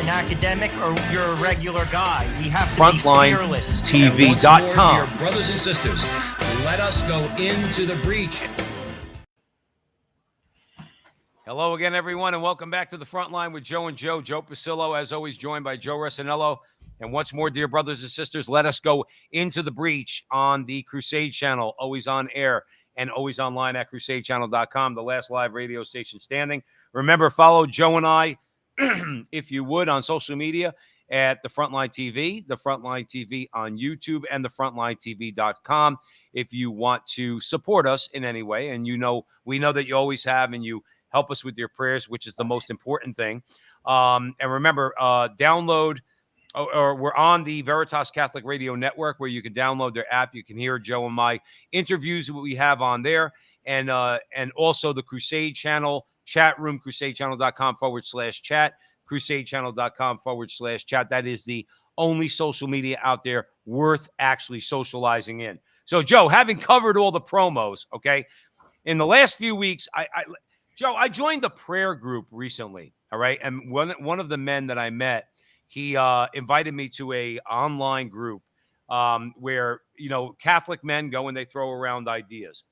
an academic or you're a regular guy. We have to be fearless. FrontlineTV.com. Dear brothers and sisters, let us go into the breach. Hello again, everyone, and welcome back to the Frontline with Joe and Joe. Joe Pasillo, as always, joined by Joe Resinello. And once more, dear brothers and sisters, let us go into the breach on the Crusade channel, always on air and always online at crusadechannel.com, the last live radio station standing. Remember, follow Joe and I, if you would, on social media at the Frontline TV on YouTube, and the FrontlineTV.com if you want to support us in any way. And we know that you always have, and you help us with your prayers, which is the most important thing. And remember, download, or we're on the Veritas Catholic Radio Network, where you can download their app. You can hear Joe and my interviews that we have on there. And also the Crusade channel, chat room, crusadechannel.com/chat, crusadechannel.com/chat. That is the only social media out there worth actually socializing in. So, Joe, having covered all the promos, okay, in the last few weeks, Joe, I joined the prayer group recently, all right? And one of the men that I met, he invited me to a online group where, Catholic men go and they throw around ideas.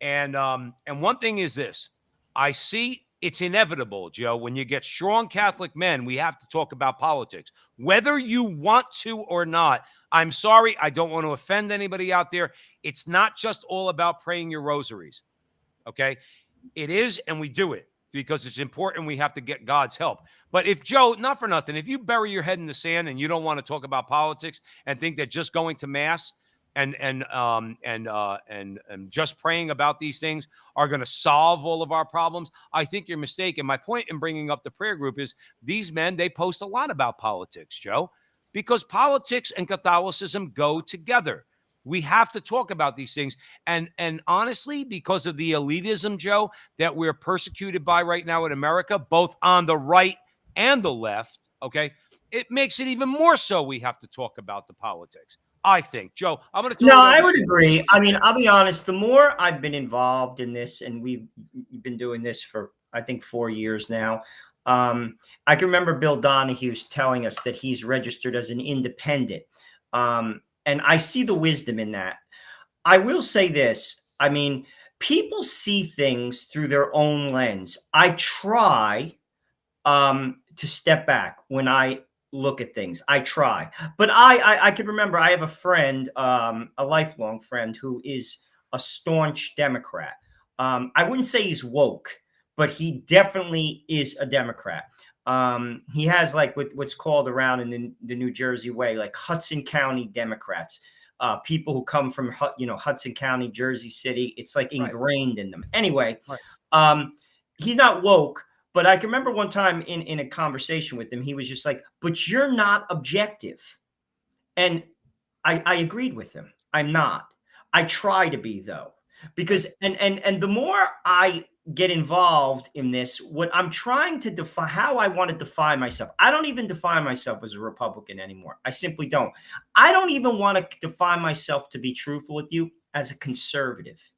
And one thing is this. I see it's inevitable, Joe, when you get strong Catholic men, we have to talk about politics. Whether you want to or not, I'm sorry, I don't want to offend anybody out there. It's not just all about praying your rosaries, okay? It is, and we do it because it's important. We have to get God's help. But if, Joe, not for nothing, if you bury your head in the sand and you don't want to talk about politics and think that just going to mass and just praying about these things are going to solve all of our problems, I think you're mistaken. My point in bringing up the prayer group is these men, they post a lot about politics, Joe, because politics and Catholicism go together. We have to talk about these things. And honestly, because of the elitism, Joe, that we're persecuted by right now in America, both on the right and the left, okay, it makes it even more so we have to talk about the politics, I think. Joe, I'm going to... No, I would agree. I mean, I'll be honest, the more I've been involved in this, and we've been doing this for, I think, 4 years now, I can remember Bill Donahue's telling us that he's registered as an independent. And I see the wisdom in that. I will say this. I mean, people see things through their own lens. I try to step back when I look at things. I try. But I can remember I have a friend, a lifelong friend, who is a staunch Democrat. I wouldn't say he's woke, but he definitely is a Democrat. He has like what's called around in the New Jersey way, like Hudson County Democrats, people who come from, Hudson County, Jersey City. It's like ingrained in them. Anyway, he's not woke, but I can remember one time in a conversation with him, he was just like, but you're not objective. And I agreed with him. I'm not. I try to be, though, because and the more I get involved in this, what I'm trying to define, how I want to define myself. I don't even define myself as a Republican anymore. I simply don't. I don't even want to define myself, to be truthful with you, as a conservative,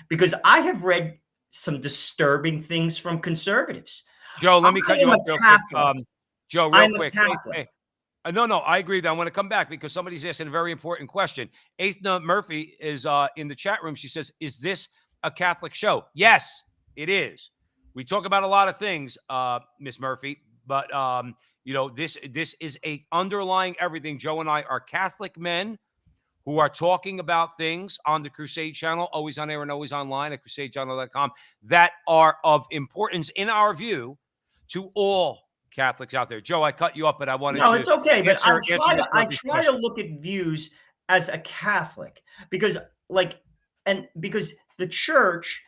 because I have read some disturbing things from conservatives. Joe, let me cut you off real quick. Joe, real quick. No, I agree. I want to come back because somebody's asking a very important question. Aethna Murphy is in the chat room. She says, is this a Catholic show? Yes, it is. We talk about a lot of things, Miss Murphy, but this is a underlying everything. Joe and I are Catholic men who are talking about things on the Crusade channel, always on air and always online at crusadechannel.com, that are of importance in our view to all Catholics out there. Joe, I cut you up, but I wanted to... No, it's okay, but I try to look at views as a Catholic because the church,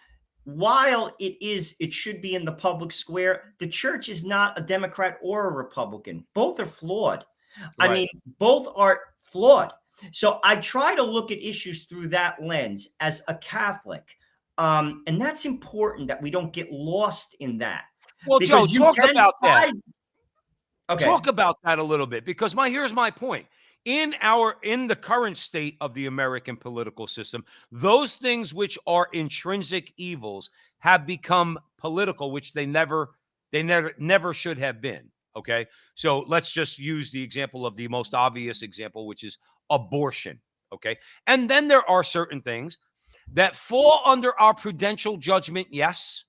while it should be in the public square, the church is not a Democrat or a Republican. Both are flawed. Right. I mean, both are flawed. So I try to look at issues through that lens as a Catholic. And that's important that we don't get lost in that. Well, Joe, talk about that. Okay. Talk about that a little bit, because here's my point. In the current state of the American political system, those things which are intrinsic evils have become political, which they never should have been. Okay. So let's just use the example of the most obvious example, which is abortion. Okay. And then there are certain things that fall under our prudential judgment, yes.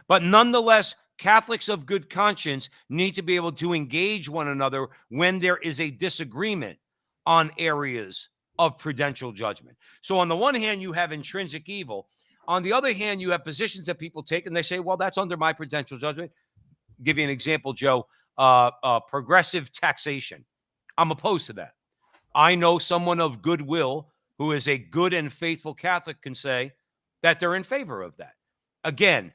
But nonetheless, Catholics of good conscience need to be able to engage one another when there is a disagreement on areas of prudential judgment. So, on the one hand, you have intrinsic evil. On the other hand, you have positions that people take and they say, well, that's under my prudential judgment. Give you an example, Joe. Progressive taxation. I'm opposed to that. I know someone of goodwill who is a good and faithful Catholic can say that they're in favor of that. Again,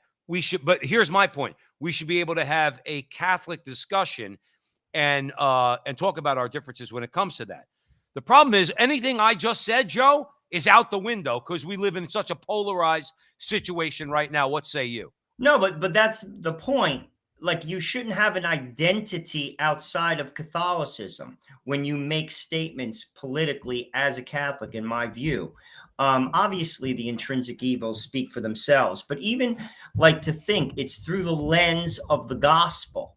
but here's my point. We should be able to have a Catholic discussion and talk about our differences when it comes to that. The problem is anything I just said, Joe, is out the window because we live in such a polarized situation right now. What say you? No, but that's the point. Like, you shouldn't have an identity outside of Catholicism when you make statements politically as a Catholic, in my view. Obviously, the intrinsic evils speak for themselves, but even like to think it's through the lens of the gospel.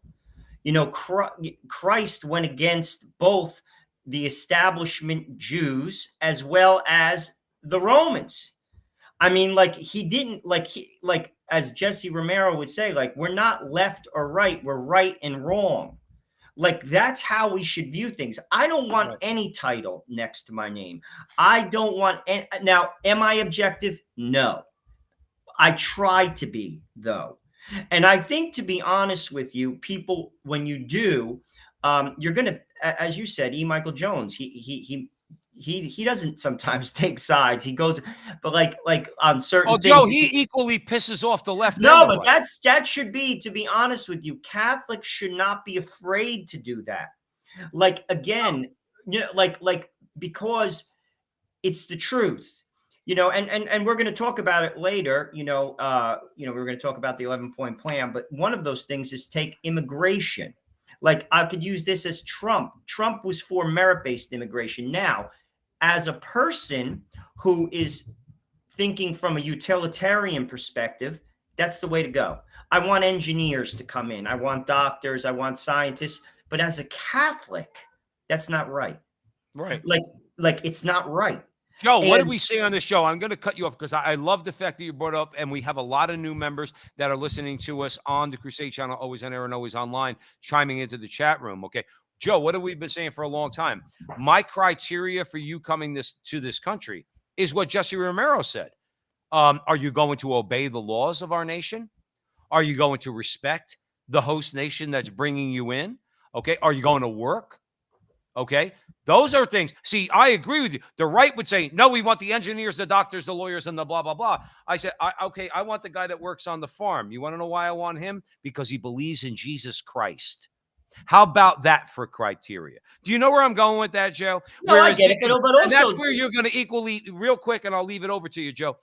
Christ went against both the establishment Jews as well as the Romans. I mean, like, he didn't, like as Jesse Romero would say, like, we're not left or right, we're right and wrong. Like, that's how we should view things. I don't want any title next to my name. I don't want any. Now, am I objective? No. I try to be, though. And I think, to be honest with you, people, when you do, you're going to, as you said, E. Michael Jones, he doesn't sometimes take sides. He goes, but like on certain things. Joe, he equally pisses off the left. No, but that should be, to be honest with you, Catholics should not be afraid to do that. Like, again, like because it's the truth. And we're going to talk about it later. We're going to talk about the 11-point plan, but one of those things is take immigration. Like, I could use this as Trump. Trump was for merit-based immigration. Now, as a person who is thinking from a utilitarian perspective, that's the way to go. I want engineers to come in. I want doctors. I want scientists. But as a Catholic, that's not right. Right. Like it's not right. Joe, what did we say on this show? I'm going to cut you off because I love the fact that you brought up, and we have a lot of new members that are listening to us on the Crusade channel, always on air and always online, chiming into the chat room. Okay. Joe, what have we been saying for a long time? My criteria for you coming to this country is what Jesse Romero said. Are you going to obey the laws of our nation? Are you going to respect the host nation that's bringing you in? Okay. Are you going to work? Okay. Those are things. See, I agree with you. The right would say, no, we want the engineers, the doctors, the lawyers, and the blah, blah, blah. I said, I want the guy that works on the farm. You want to know why I want him? Because he believes in Jesus Christ. How about that for criteria? Do you know where I'm going with that, Joe? No, I get it. But also, and that's where you're going to equally, real quick, and I'll leave it over to you, Joe.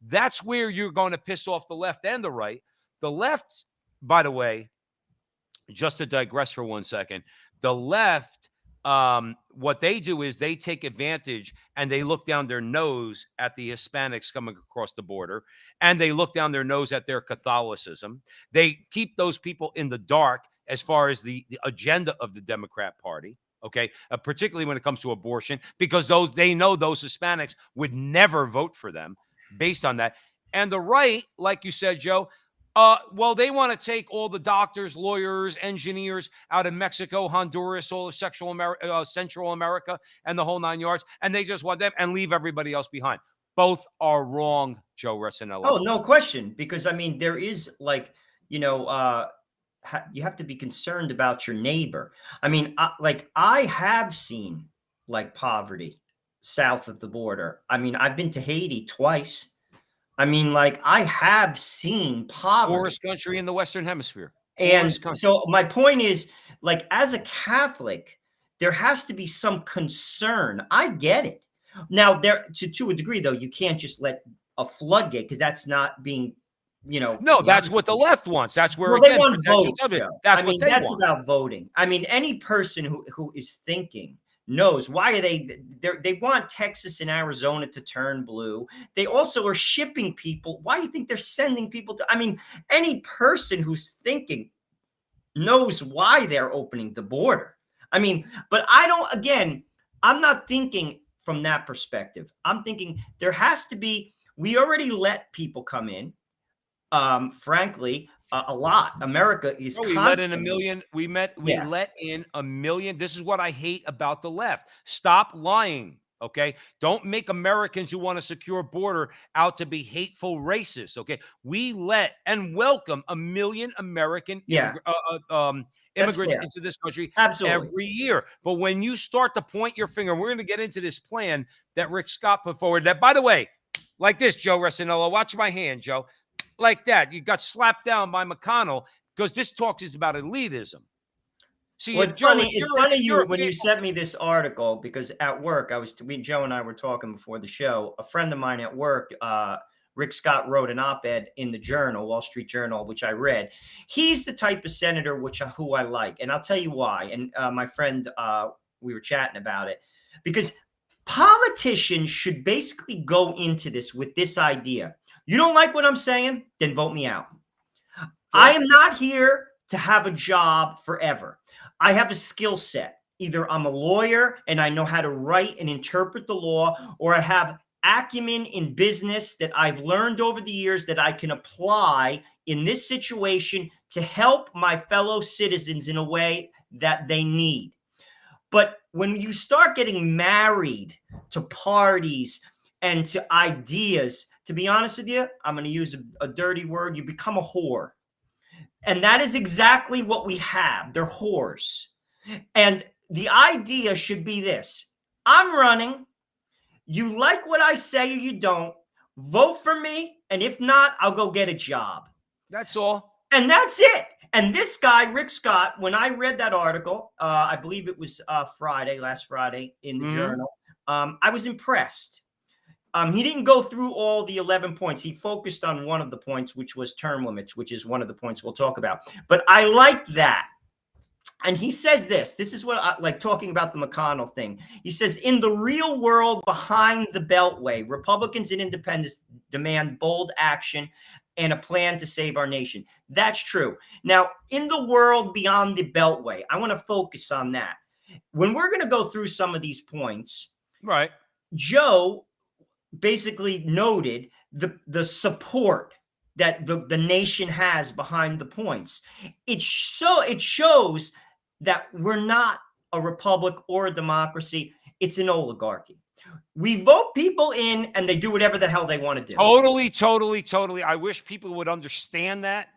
That's where you're going to piss off the left and the right. The left, by the way, just to digress for 1 second, the left, what they do is they take advantage and they look down their nose at the Hispanics coming across the border, and they look down their nose at their Catholicism. They keep those people in the dark as far as the agenda of the Democrat Party, okay, particularly when it comes to abortion, because they know those Hispanics would never vote for them based on that. And the right, like you said, Joe, well, they want to take all the doctors, lawyers, engineers out of Mexico, Honduras, all of Central America, and the whole 9 yards, and they just want them and leave everybody else behind. Both are wrong, Joe Ressinello. Oh, no question. Because, I mean, there is, like, you have to be concerned about your neighbor. I mean, I have seen, like, poverty south of the border. I mean, I've been to Haiti twice. I mean, like, I have seen poverty. Poorest country in the Western Hemisphere. And so my point is, like, as a Catholic, there has to be some concern. I get it. Now, to a degree, though, you can't just let a floodgate, because that's not being, No, that's what the left wants. That's where they want vote. That's about voting. I mean, any person who is thinking knows why are they want Texas and Arizona to turn blue. They also are shipping people. Why do you think they're sending people to? I mean, any person who's thinking knows why they're opening the border. I mean, but I'm not thinking from that perspective. I'm thinking there has to be, we already let people come in. Frankly, a lot. America is Oh, we let in a constantly, million. We yeah, let in a million. This is what I hate about the left. Stop lying. Okay. Don't make Americans who want a secure border out to be hateful racists. Okay. We let and welcome a million American yeah, that's immigrants fair. into this country Absolutely. every year. But when you start to point your finger, we're going to get into this plan that Rick Scott put forward. That, by the way, like this, Joe Resinello, watch my hand, Joe. Like that. You got slapped down by McConnell because this talk is about elitism. See, Well, if Joe, if it's you're funny if you're a when you faithful, sent me this article, because at work Joe and I were talking before the show. A friend of mine at work, Rick Scott, wrote an op-ed in the Journal, Wall Street Journal, which I read. He's the type of senator who I like, and I'll tell you why. And my friend, we were chatting about it, because politicians should basically go into this with this idea: you don't like what I'm saying, then vote me out. I sure. am not here to have a job forever. I have a skill set. Either I'm a lawyer and I know how to write and interpret the law, or I have acumen in business that I've learned over the years that I can apply in this situation to help my fellow citizens in a way that they need. But when you start getting married to parties and to ideas, to be honest with you, I'm going to use a dirty word, you become a whore. And that is exactly what we have. They're whores. And the idea should be this: I'm running. You like what I say or you don't. Vote for me. And if not, I'll go get a job. That's all. And that's it. And this guy, Rick Scott, when I read that article, I believe it was last Friday in the Journal, I was impressed. He didn't go through all the 11 points. He focused on one of the points, which was term limits, which is one of the points we'll talk about. But I like that. And he says this is what I like, talking about the McConnell thing. He says, in the real world behind the Beltway, Republicans and independents demand bold action and a plan to save our nation. That's true. Now, in the world beyond the Beltway, I want to focus on that. When we're going to go through some of these points, Right. Joe basically noted the support that the nation has behind the points. It shows that we're not a republic or a democracy. It's an oligarchy. We vote people in and they do whatever the hell they want to do. Totally, totally, totally. I wish people would understand that.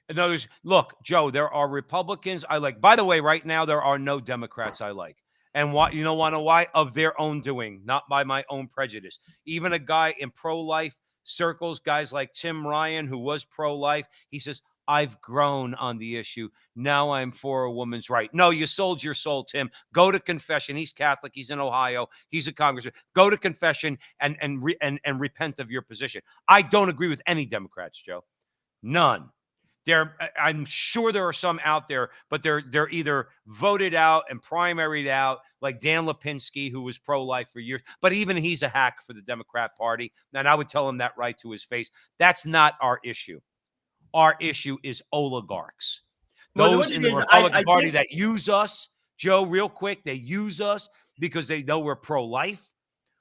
In other words, look, Joe, there are Republicans I like. By the way, right now, there are no Democrats I like. And why? You know why? Of their own doing, not by my own prejudice. Even a guy in pro-life circles, guys like Tim Ryan, who was pro-life, he says, I've grown on the issue. Now I'm for a woman's right. No, you sold your soul, Tim. Go to confession. He's Catholic. He's in Ohio. He's a congressman. Go to confession and repent of your position. I don't agree with any Democrats, Joe. None. I'm sure there are some out there, but they're either voted out and primaried out, like Dan Lipinski, who was pro-life for years. But even he's a hack for the Democrat Party. And I would tell him that right to his face. That's not our issue. Our issue is oligarchs. Those in the Republican Party that use us, Joe, real quick, they use us because they know we're pro-life.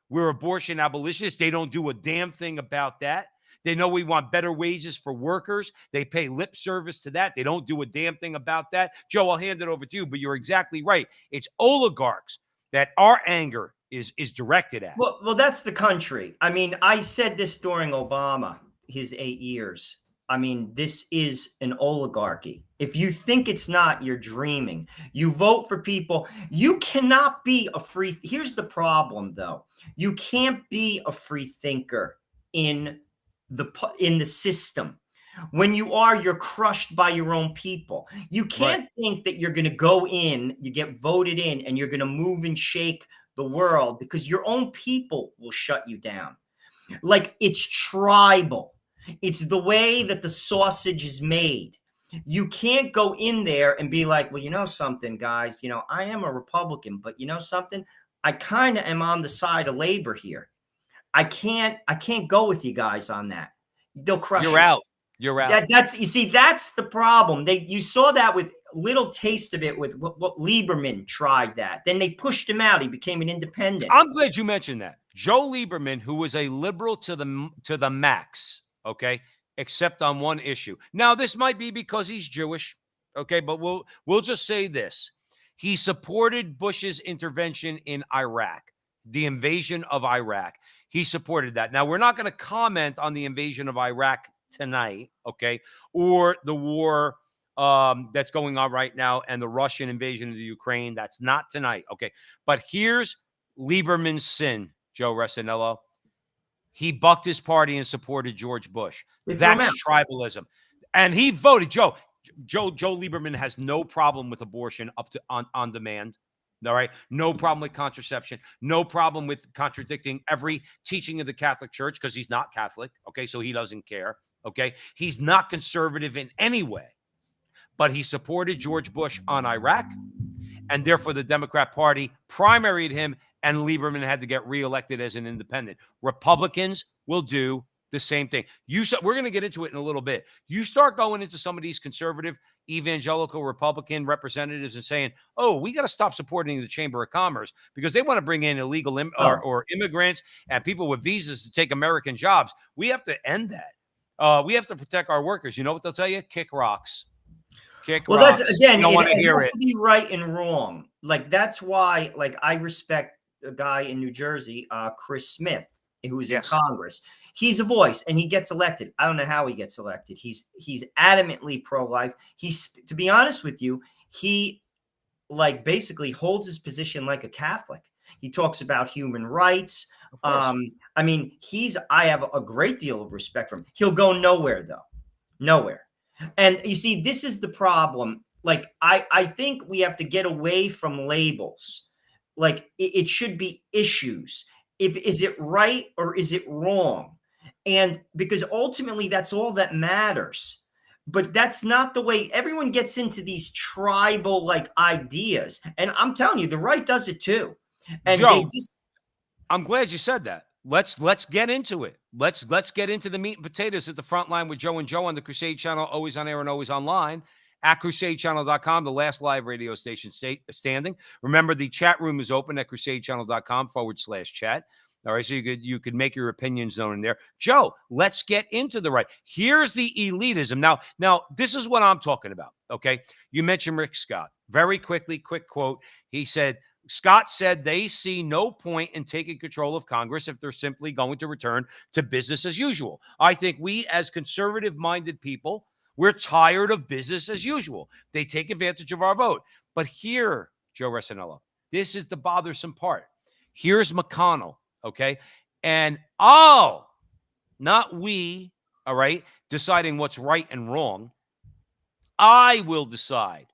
We're abortion abolitionists. They don't do a damn thing about that. They know we want better wages for workers. They pay lip service to that. They don't do a damn thing about that. Joe, I'll hand it over to you, but you're exactly right. It's oligarchs that our anger is directed at. Well, that's the country. I mean, I said this during Obama, his 8 years. I mean, this is an oligarchy. If you think it's not, you're dreaming. You vote for people. You cannot be a free. Here's the problem, though. You can't be a free thinker in the system. When you are, you're crushed by your own people. You can't think that you're going to go in, you get voted in, and you're going to move and shake the world, because your own people will shut you down. Like, it's tribal. It's the way that the sausage is made. You can't go in there and be like, well, you know something, guys, I am a Republican, but you know something? I kind of am on the side of labor here. I can't go with you guys on that. They'll crush you. You're out. You're out. That's the problem. You saw that with little taste of it with what Lieberman tried that. Then they pushed him out. He became an independent. I'm glad you mentioned that. Joe Lieberman, who was a liberal to the max, okay, except on one issue. Now, this might be because he's Jewish, okay, but we'll just say this. He supported Bush's intervention in Iraq, the invasion of Iraq. He supported that. Now, we're not going to comment on the invasion of Iraq tonight, okay, or the war that's going on right now and the Russian invasion of the Ukraine. That's not tonight, okay. But here's Lieberman's sin, Joe Resinello. He bucked his party and supported George Bush. That's tribalism. And he voted, Joe Lieberman has no problem with abortion up to on demand. All right. No problem with contraception. No problem with contradicting every teaching of the Catholic Church because he's not Catholic. Okay. So he doesn't care. Okay. He's not conservative in any way, but he supported George Bush on Iraq. And therefore, the Democrat Party primaried him, and Lieberman had to get reelected as an independent. Republicans will do the same thing. We're going to get into it in a little bit. You start going into some of these conservative, evangelical, Republican representatives and saying, oh, we got to stop supporting the Chamber of Commerce because they want to bring in illegal or immigrants and people with visas to take American jobs. We have to end that. We have to protect our workers. You know what they'll tell you? Kick rocks. Well, that's again, it has to be right and wrong. Like, that's why, like, I respect a guy in New Jersey, Chris Smith, who's in Congress. He's a voice and he gets elected. I don't know how he gets elected. He's adamantly pro-life. To be honest with you, he like basically holds his position like a Catholic. He talks about human rights. I mean, I have a great deal of respect for him. He'll go nowhere though. Nowhere. And you see, this is the problem. Like, I think we have to get away from labels. Like, it should be issues. Is it right or is it wrong? And because ultimately that's all that matters. But that's not the way everyone gets into these tribal like ideas. And I'm telling you, the right does it too. And Joe, I'm glad you said that. Let's get into it. Let's get into the meat and potatoes at the front line with Joe and Joe on the Crusade Channel, always on air and always online at crusadechannel.com, the last live radio station standing. Remember, the chat room is open at crusadechannel.com/chat. All right, so you could make your opinions known in there. Joe, let's get into the right. Here's the elitism. Now, this is what I'm talking about, okay? You mentioned Rick Scott. Very quickly, quick quote. He said, Scott said they see no point in taking control of Congress if they're simply going to return to business as usual. I think we, as conservative-minded people, we're tired of business as usual. They take advantage of our vote. But here, Joe Resinello, this is the bothersome part. Here's McConnell, okay? And, not we, all right, deciding what's right and wrong. I will decide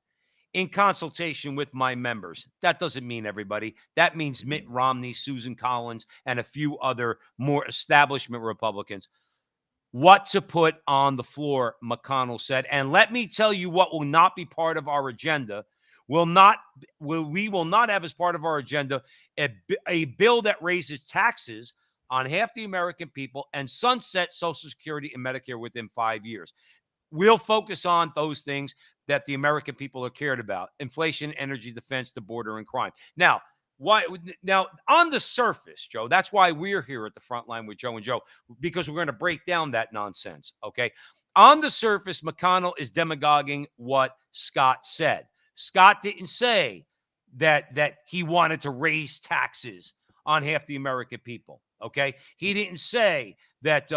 in consultation with my members. That doesn't mean everybody. That means Mitt Romney, Susan Collins, and a few other more establishment Republicans. What to put on the floor, McConnell said. And let me tell you what will not be part of our agenda. We will not have as part of our agenda a bill that raises taxes on half the American people and sunset Social Security and Medicare within 5 years. We'll focus on those things that the American people are cared about: inflation, energy, defense, the border, and crime. Now, on the surface, Joe, that's why we're here at the front line with Joe and Joe, because we're going to break down that nonsense, okay? On the surface, McConnell is demagoguing what Scott said. Scott didn't say that he wanted to raise taxes on half the American people, okay? He didn't say that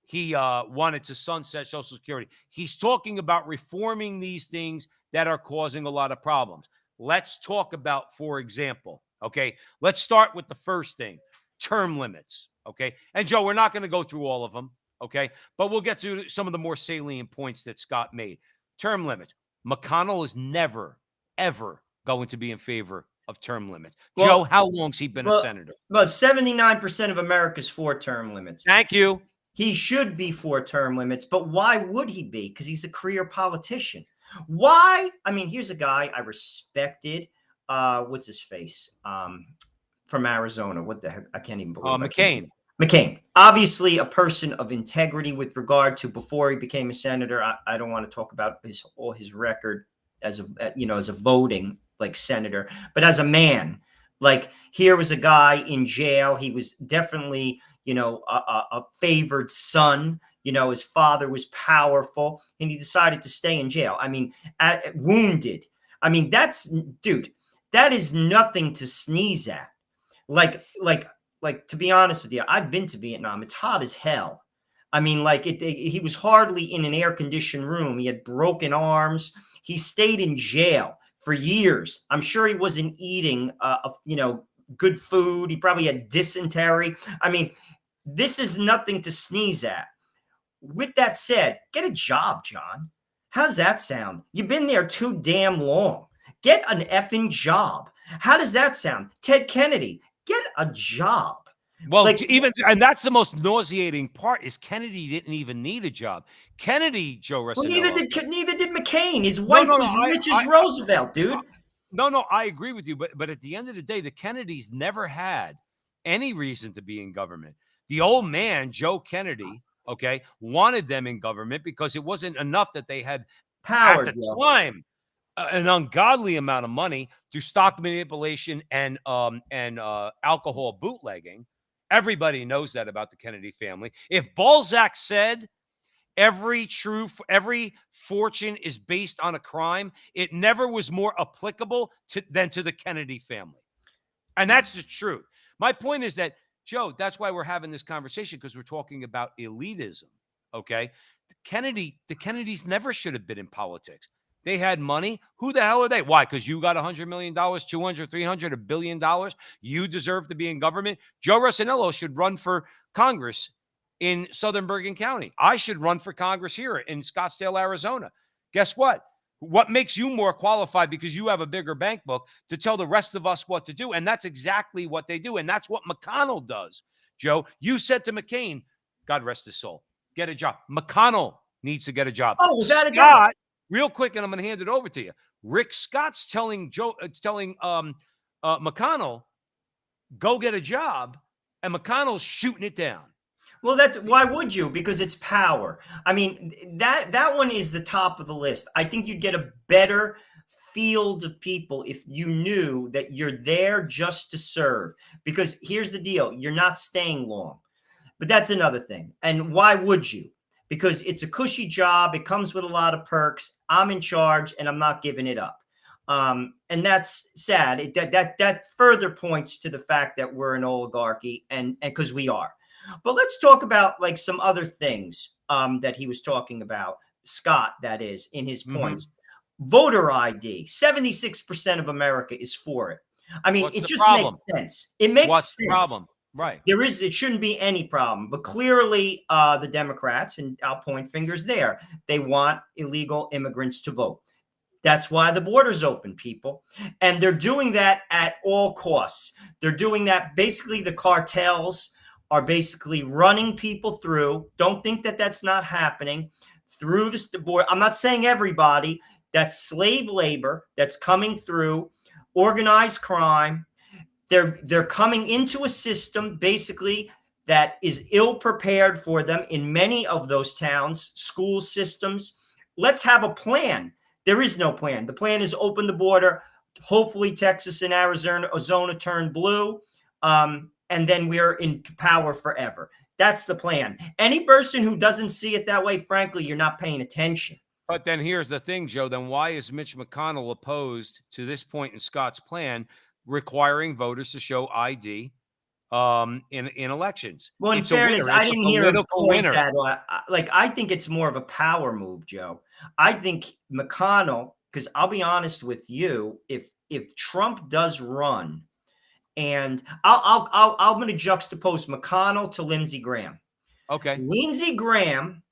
he wanted to sunset Social Security. He's talking about reforming these things that are causing a lot of problems. Let's talk about, for example, okay, let's start with the first thing, term limits, okay? And Joe, we're not going to go through all of them, okay? But we'll get to some of the more salient points that Scott made. Term limits. McConnell is never, ever going to be in favor of term limits. Well, Joe, how long's he been a senator? About 79% of America's for term limits. Thank you. He should be for term limits, but why would he be? Because he's a career politician. Why? I mean, here's a guy I respected. What's his face? From Arizona. What the heck? I can't even believe McCain. McCain. Obviously a person of integrity with regard to before he became a senator. I don't want to talk about his record as a voting like senator, but as a man. Like, here was a guy in jail. He was definitely, a favored son. His father was powerful, and he decided to stay in jail. I mean, wounded. I mean, dude, that is nothing to sneeze at. Like, to be honest with you, I've been to Vietnam. It's hot as hell. I mean, like, he was hardly in an air-conditioned room. He had broken arms. He stayed in jail for years. I'm sure he wasn't eating, good food. He probably had dysentery. I mean, this is nothing to sneeze at. With that said, get a job, John. How's that sound? You've been there too damn long. Get an effing job. How does that sound? Ted Kennedy, get a job. Well, and that's the most nauseating part is Kennedy didn't even need a job. Kennedy, Joe Rossinello. Well, neither did McCain. His wife was rich as Roosevelt, dude. No, I agree with you. But at the end of the day, the Kennedys never had any reason to be in government. The old man, Joe Kennedy, wanted them in government because it wasn't enough that they had power at the time an ungodly amount of money through stock manipulation and alcohol bootlegging. Everybody knows that about the Kennedy family. If Balzac said every fortune is based on a crime, it never was more applicable than to the Kennedy family. And that's the truth. My point is that, Joe, that's why we're having this conversation, because we're talking about elitism, okay? The Kennedys never should have been in politics. They had money. Who the hell are they? Why? Because you got $100 million, 200, 300, $1 billion. You deserve to be in government. Joe Rossinello should run for Congress in Southern Bergen County. I should run for Congress here in Scottsdale, Arizona. Guess what? What makes you more qualified, because you have a bigger bank book, to tell the rest of us what to do? And that's exactly what they do. And that's what McConnell does. Joe, you said to McCain, God rest his soul, get a job. McConnell needs to get a job. Oh, was that a guy? Real quick, and I'm going to hand it over to you. Rick Scott's telling McConnell, go get a job, and McConnell's shooting it down. Well, why would you? Because it's power. I mean, that one is the top of the list. I think you'd get a better field of people if you knew that you're there just to serve. Because here's the deal. You're not staying long. But that's another thing. And why would you? Because it's a cushy job. It comes with a lot of perks. I'm in charge, and I'm not giving it up. And that's sad. That further points to the fact that we're an oligarchy, and because we are. But let's talk about like some other things that he was talking about, Scott, that is, in his points. Voter ID, 76% of America is for it. I mean, it just makes sense. It makes sense. The problem? Right. It shouldn't be any problem. But clearly the Democrats, and I'll point fingers there, they want illegal immigrants to vote. That's why the border's open, people. And they're doing that at all costs. They're doing that. Basically, the cartels are basically running people through. Don't think that that's not happening through the border. I'm not saying everybody. That's slave labor that's coming through, organized crime. They're coming into a system basically that is ill prepared for them in many of those towns, school systems. Let's have a plan. There is no plan. The plan is open the border. Hopefully Texas and Arizona turn blue. And then we're in power forever. That's the plan. Any person who doesn't see it that way, frankly, you're not paying attention. But then here's the thing, Joe. Then why is Mitch McConnell opposed to this point in Scott's plan requiring voters to show ID in elections? Well, in fairness, I didn't hear him point that. I think it's more of a power move, Joe. I think McConnell, because I'll be honest with you, if Trump does run, and I'm going to juxtapose McConnell to Lindsey Graham. Okay. Lindsey Graham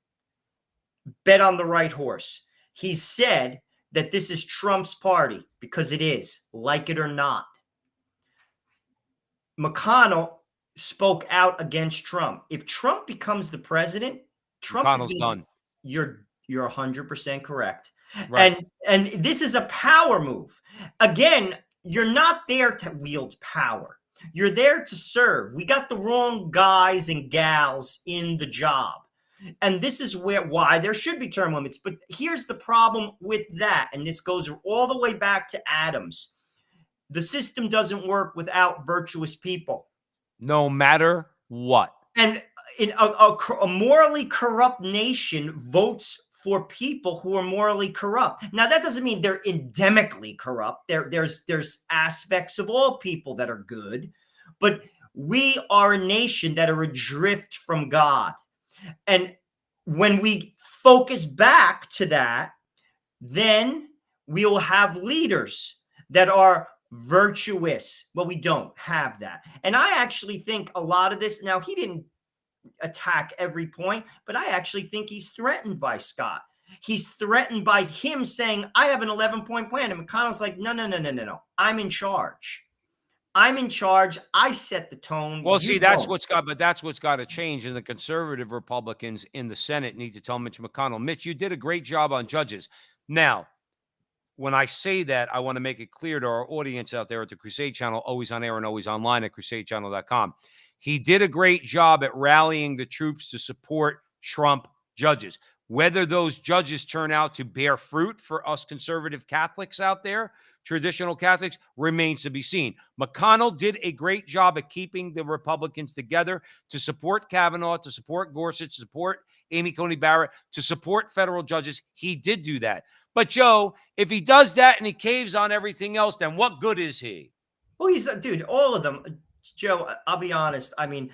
bet on the right horse. He said that this is Trump's party, because it is, like it or not. McConnell spoke out against Trump. If Trump becomes the president, McConnell's done. You're 100% correct. Right. And this is a power move. Again, you're not there to wield power. You're there to serve. We got the wrong guys and gals in the job. And this is why there should be term limits. But here's the problem with that, and this goes all the way back to Adams. The system doesn't work without virtuous people. No matter what. And in a morally corrupt nation votes for people who are morally corrupt. Now, that doesn't mean they're endemically corrupt. There's aspects of all people that are good, but we are a nation that are adrift from God. And when we focus back to that, then we will have leaders that are virtuous. Well, we don't have that. And I actually think a lot of this, now he didn't attack every point, but I actually think he's threatened by Scott. He's threatened by him saying, I have an 11-point plan. And McConnell's like, no. I'm in charge. I'm in charge. I set the tone. Well, see, that's what's got to change. And the conservative Republicans in the Senate need to tell Mitch McConnell, Mitch, you did a great job on judges. Now, when I say that, I want to make it clear to our audience out there at the Crusade Channel, always on air and always online at crusadechannel.com. He did a great job at rallying the troops to support Trump judges. Whether those judges turn out to bear fruit for us conservative Catholics out there, traditional Catholics, remains to be seen. McConnell did a great job at keeping the Republicans together to support Kavanaugh, to support Gorsuch, to support Amy Coney Barrett, to support federal judges. He did do that. But, Joe, if he does that and he caves on everything else, then what good is he? Well, he's dude, all of them. Joe, I'll be honest. I mean,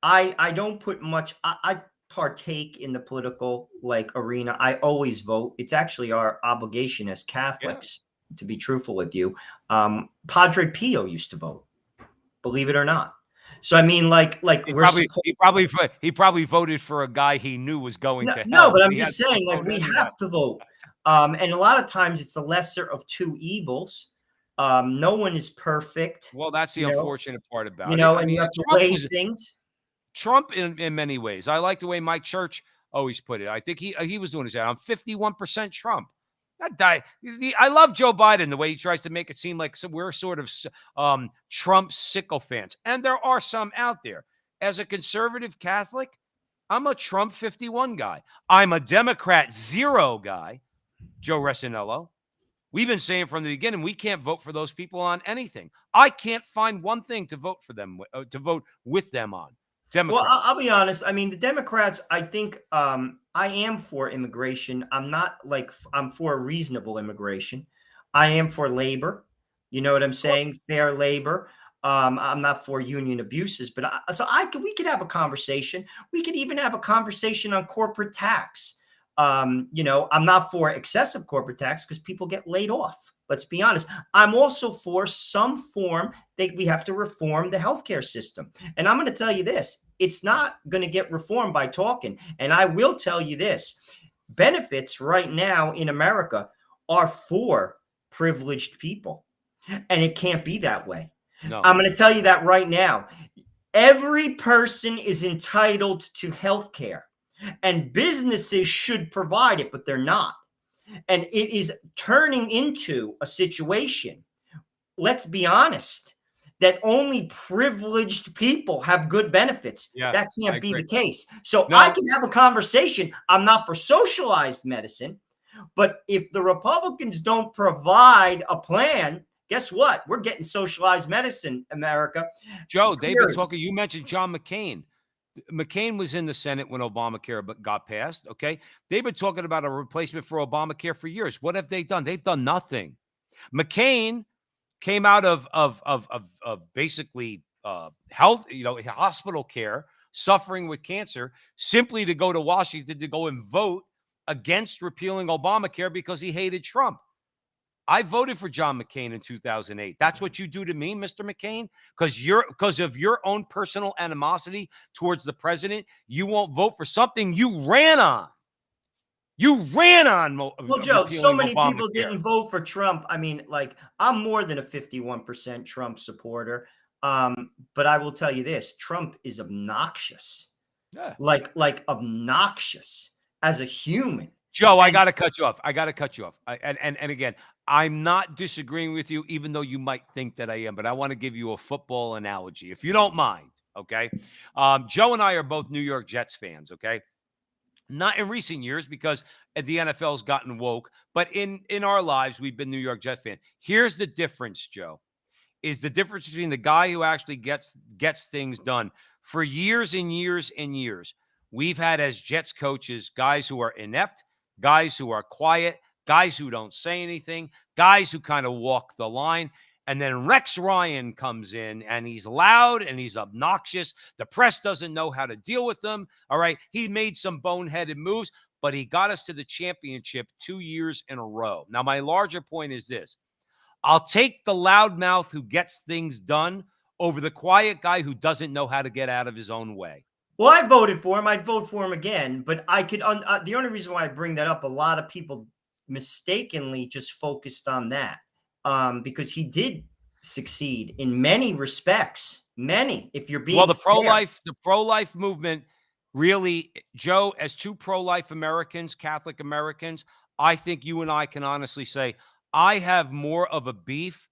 I don't put much. I partake in the political arena. I always vote. It's actually our obligation as Catholics, to be truthful with you. Padre Pio used to vote, believe it or not. So I mean, he probably voted for a guy he knew was going to hell. No, but I'm just saying, we have to vote. And a lot of times it's the lesser of two evils. No one is perfect. Well, that's the unfortunate part about it. And you have to weigh things. Trump, in many ways, I like the way Mike Church always put it. I think he was doing his job. I'm 51% Trump. That guy. I love Joe Biden, the way he tries to make it seem like we're sort of Trump sycophants, and there are some out there. As a conservative Catholic, I'm a Trump 51 guy. I'm a Democrat 0 guy. Joe Resinello. We've been saying from the beginning, we can't vote for those people on anything. I can't find one thing to vote for them, to vote with them on. Democrats. Well, I'll be honest. I mean, the Democrats, I think I am for immigration. I'm not I'm for reasonable immigration. I am for labor. You know what I'm saying? Fair labor. I'm not for union abuses, but we could have a conversation. We could even have a conversation on corporate tax. I'm not for excessive corporate tax because people get laid off. Let's be honest. I'm also for some form that we have to reform the healthcare system. And I'm going to tell you this, it's not going to get reformed by talking. And I will tell you this, benefits right now in America are for privileged people. And it can't be that way. No. I'm going to tell you that right now. Every person is entitled to healthcare. And businesses should provide it, but they're not. And it is turning into a situation, let's be honest, that only privileged people have good benefits. Yeah, that can't be the case. So I can have a conversation. I'm not for socialized medicine, but if the Republicans don't provide a plan, guess what? We're getting socialized medicine, America. Joe, they've been talking. You mentioned John McCain. McCain was in the Senate when Obamacare got passed, okay? They've been talking about a replacement for Obamacare for years. What have they done? They've done nothing. McCain came out of basically health, hospital care, suffering with cancer, simply to go to Washington to go and vote against repealing Obamacare because he hated Trump. I voted for John McCain in 2008. That's what you do to me, Mr. McCain, because of your own personal animosity towards the president. You won't vote for something you ran on. You ran on. Well, Joe, so many people didn't vote for Trump. I mean, I'm more than a 51% Trump supporter. But I will tell you this: Trump is obnoxious. Yeah. Like obnoxious as a human. Joe, I got to cut you off. And again, I'm not disagreeing with you, even though you might think that I am, but I want to give you a football analogy, if you don't mind, okay? Joe and I are both New York Jets fans, okay? Not in recent years because the NFL's gotten woke, but in our lives, we've been New York Jets fan. Here's the difference, Joe, is the difference between the guy who actually gets things done. For years and years and years, we've had as Jets coaches guys who are inept, guys who are quiet, guys who don't say anything, guys who kind of walk the line. And then Rex Ryan comes in and he's loud and he's obnoxious. The press doesn't know how to deal with them. All right. He made some boneheaded moves, but he got us to the championship 2 years in a row. Now, my larger point is this: I'll take the loudmouth who gets things done over the quiet guy who doesn't know how to get out of his own way. Well, I voted for him. I'd vote for him again, but I could. The only reason why I bring that up, a lot of people mistakenly just focused on that, because he did succeed in many respects. Many, if you're being Well, the fair. pro-life movement really, Joe, as two pro-life Americans, Catholic Americans, I think you and I can honestly say I have more of a beef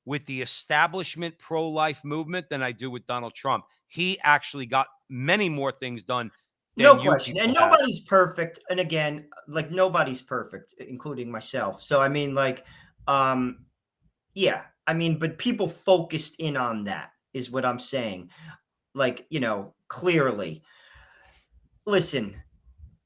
with the establishment pro-life movement than I do with Donald Trump. He actually got many more things done No than you question. And people have. nobody's perfect. And again, like nobody's perfect, including myself. So I mean, like, yeah, I mean, but people focused in on that is what I'm saying. Like, clearly. Listen,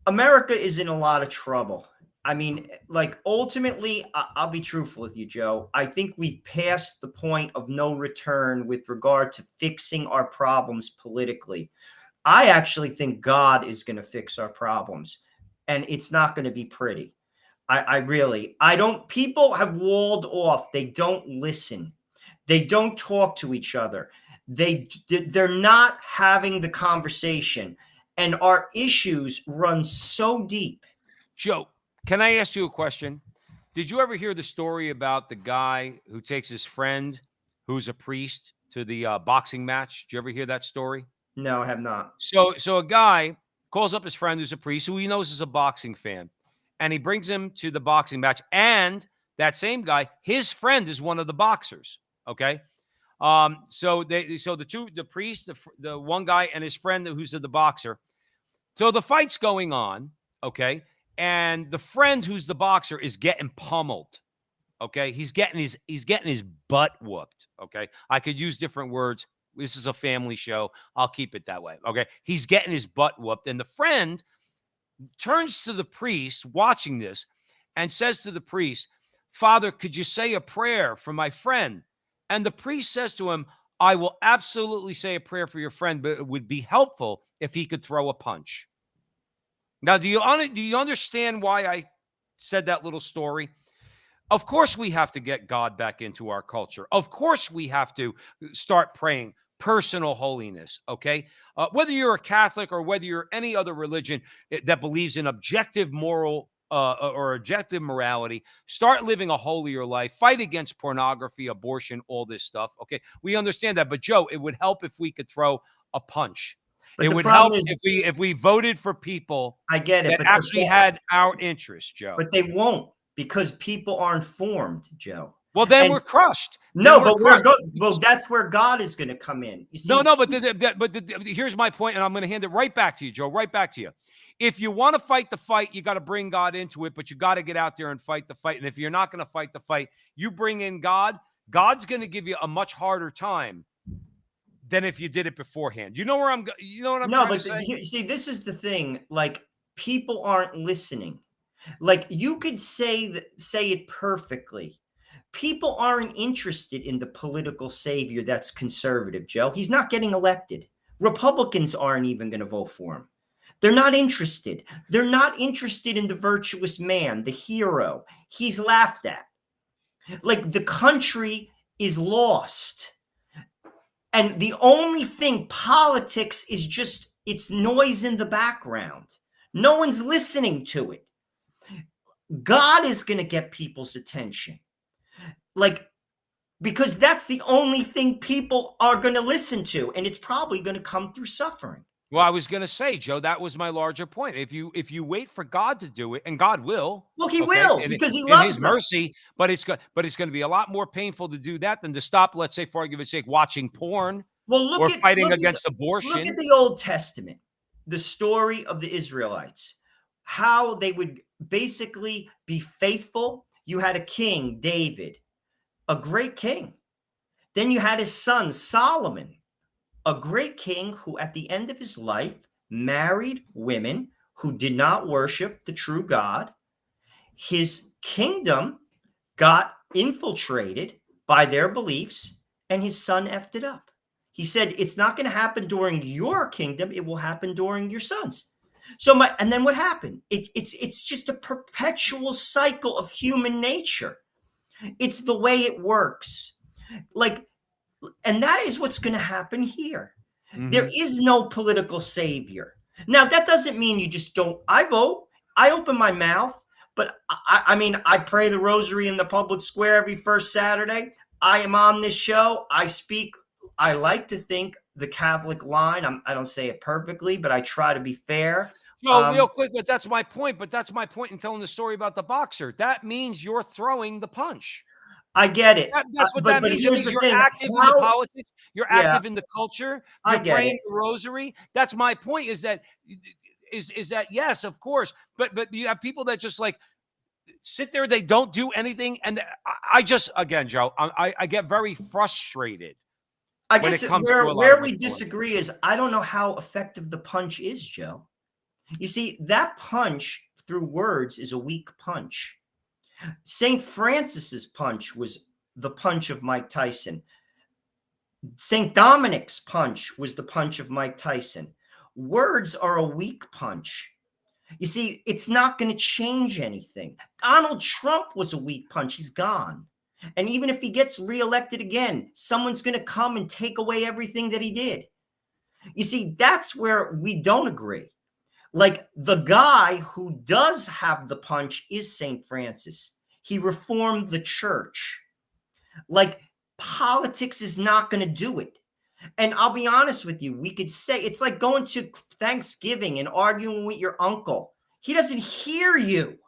America is in a lot of trouble. I mean, like, ultimately, I'll be truthful with you, Joe. I think we've passed the point of no return with regard to fixing our problems politically. I actually think God is going to fix our problems, and it's not going to be pretty. I don't, people have walled off. They don't listen. They don't talk to each other. They're not having the conversation, and our issues run so deep. Joe, can I ask you a question? Did you ever hear the story about the guy who takes his friend, who's a priest, to the boxing match? Did you ever hear that story? No, I have not. So a guy calls up his friend who's a priest, who he knows is a boxing fan, and he brings him to the boxing match. And that same guy, his friend is one of the boxers. Okay. So the priest, the one guy and his friend who's the boxer. So the fight's going on. Okay. And the friend who's the boxer is getting pummeled. Okay. He's getting his butt whooped. Okay. I could use different words. This is a family show. I'll keep it that way. Okay. He's getting his butt whooped. And the friend turns to the priest watching this and says to the priest, "Father, could you say a prayer for my friend?" And the priest says to him, "I will absolutely say a prayer for your friend, but it would be helpful if he could throw a punch." Now, do you understand why I said that little story? Of course, we have to get God back into our culture. Of course, we have to start praying personal holiness, okay? Whether you're a Catholic or whether you're any other religion that believes in objective moral or objective morality, start living a holier life, fight against pornography, abortion, all this stuff, okay? We understand that. But, Joe, it would help if we could throw a punch. But It the would problem help is, if we voted for people I get it, that but actually had our interests, Joe. but they won't, because people are informed, Joe. Well, then And we're crushed. no, Then we're but crushed. well, that's where God is going to come in. You see, No, but here's my point, and I'm going to hand it right back to you, Joe. Right back to you. If you want to fight the fight, you got to bring God into it, but you got to get out there and fight the fight. And if you're not going to fight the fight, you bring in God. God's going to give you a much harder time than if you did it beforehand. You know where you know what I'm no, trying to but say? you see, this is the thing. Like, people aren't listening. Like, you could say it perfectly. People aren't interested in the political savior that's conservative, Joe. He's not getting elected. Republicans aren't even going to vote for him. They're not interested. They're not interested in the virtuous man, the hero. He's laughed at. Like, the country is lost. And the only thing, politics is just, it's noise in the background. No one's listening to it. God is going to get people's attention. Like, because that's the only thing people are going to listen to. And it's probably going to come through suffering. Well, I was going to say, Joe, that was my larger point. If you wait for God to do it, and God will, Well, he okay, will, because he in His loves us. mercy, but it's going to be a lot more painful to do that than to stop, let's say, for argument's sake, watching porn Well, or fighting look against at abortion. the Old Testament, the story of the Israelites. how they would basically be faithful. You had a king, David, a great king. Then you had his son, Solomon, a great king who, at the end of his life, married women who did not worship the true God. His kingdom got infiltrated by their beliefs, and his son effed it up. He said, it's not going to happen during your kingdom. It will happen during your son's. And then what happened? It's just a perpetual cycle of human nature. It's the way it works. Like, and that is what's going to happen here. There is no political savior. Now, that doesn't mean you just don't. I vote. I open my mouth. But I mean, I pray the rosary in the public square every first Saturday. I am on this show. I speak. I like to think the Catholic line. I don't say it perfectly, but I try to be fair. No, real quick, but that's my point. But that's my point in telling the story about the boxer. That means you're throwing the punch. I get it. That's what that means. It means you're active in the politics. You're active in the culture. You're praying the rosary. That's my point. Is that yes, of course. But you have people that just like sit there. They don't do anything, and I just again, Joe, I get very frustrated. I guess where we disagree is I don't know how effective the punch is, Joe. You see, that punch through words is a weak punch. St. Francis's punch was the punch of Mike Tyson. St. Dominic's punch was the punch of Mike Tyson. Words are a weak punch. You see, it's not going to change anything. Donald Trump was a weak punch. He's gone. And even if he gets reelected again, someone's going to come and take away everything that he did. You see, that's where we don't agree. Like, the guy who does have the punch is St. Francis. He reformed the church. Like, politics is not going to do it. And I'll be honest with you, we could say it's like going to Thanksgiving and arguing with your uncle. He doesn't hear you.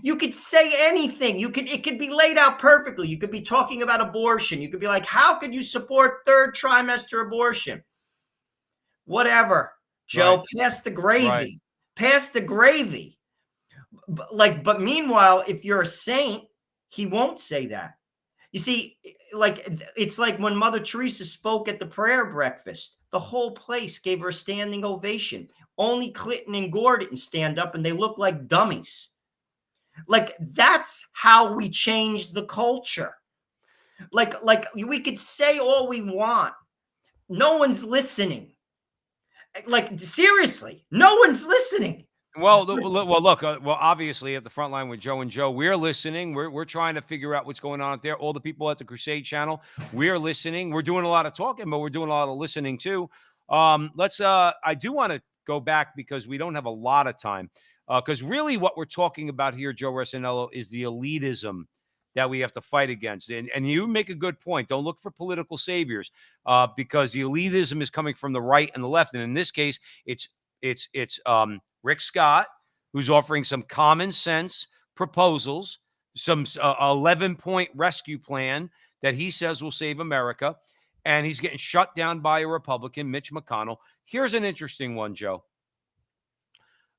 You could say anything. It could be laid out perfectly. You could be talking about abortion. You could be like, how could you support third trimester abortion? Whatever. Joe, right. Pass the gravy. Right. Pass the gravy. But meanwhile, if you're a saint, he won't say that. You see, like, it's like when Mother Teresa spoke at the prayer breakfast, the whole place gave her a standing ovation. Only Clinton and Gordon stand up and they look like dummies. Like, that's how we change the culture. Like we could say all we want. No one's listening. Like, seriously, no one's listening. Well, look. Obviously, at the front line with Joe and Joe, we're listening. We're trying to figure out what's going on out there. All the people at the Crusade channel, we're listening. We're doing a lot of talking, but we're doing a lot of listening too. I do want to go back because we don't have a lot of time. Because really, what we're talking about here, Joe Resinello, is the elitism that we have to fight against. And you make a good point. Don't look for political saviors, because the elitism is coming from the right and the left. And in this case, it's Rick Scott, who's offering some common sense proposals, some 11-point rescue plan that he says will save America. And he's getting shut down by a Republican, Mitch McConnell. Here's an interesting one, Joe.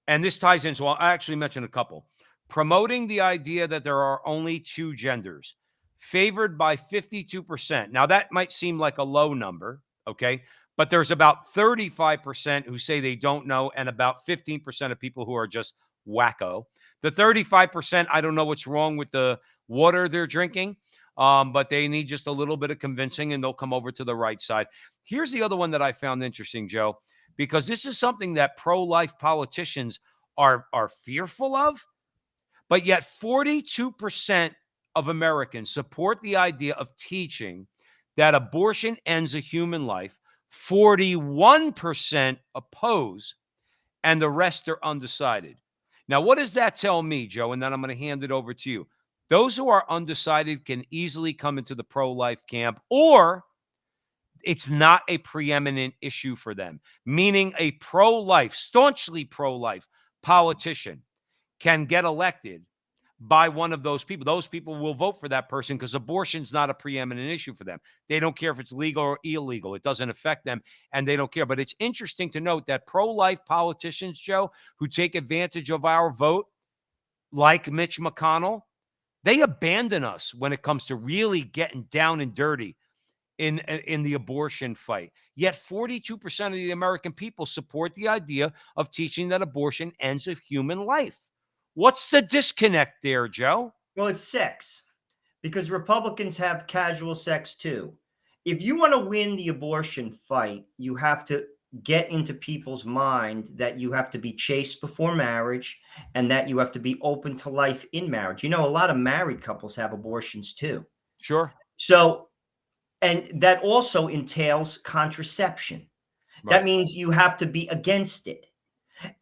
And this ties in, so I'll actually mention a couple. Promoting the idea that there are only two genders, favored by 52%. Now, that might seem like a low number, okay? But there's about 35% who say they don't know, and about 15% of people who are just wacko. The 35%, I don't know what's wrong with the water they're drinking, but they need just a little bit of convincing, and they'll come over to the right side. Here's the other one that I found interesting, Joe, because this is something that pro-life politicians are fearful of, but yet 42% of Americans support the idea of teaching that abortion ends a human life. 41% oppose, and the rest are undecided. Now, what does that tell me, Joe? And then I'm going to hand it over to you. Those who are undecided can easily come into the pro-life camp, or it's not a preeminent issue for them, meaning a pro-life, staunchly pro-life politician can get elected, by one of those people. Those people will vote for that person because abortion's not a preeminent issue for them. They don't care if it's legal or illegal. It doesn't affect them, and they don't care. But it's interesting to note that pro-life politicians, Joe, who take advantage of our vote, like Mitch McConnell, they abandon us when it comes to really getting down and dirty in the abortion fight. Yet 42% of the American people support the idea of teaching that abortion ends a human life. What's the disconnect there, Joe? Well, it's sex, because Republicans have casual sex too. If you want to win the abortion fight, you have to get into people's mind that you have to be chaste before marriage and that you have to be open to life in marriage. You know, a lot of married couples have abortions too. Sure. So, and that also entails contraception. Right. That means you have to be against it.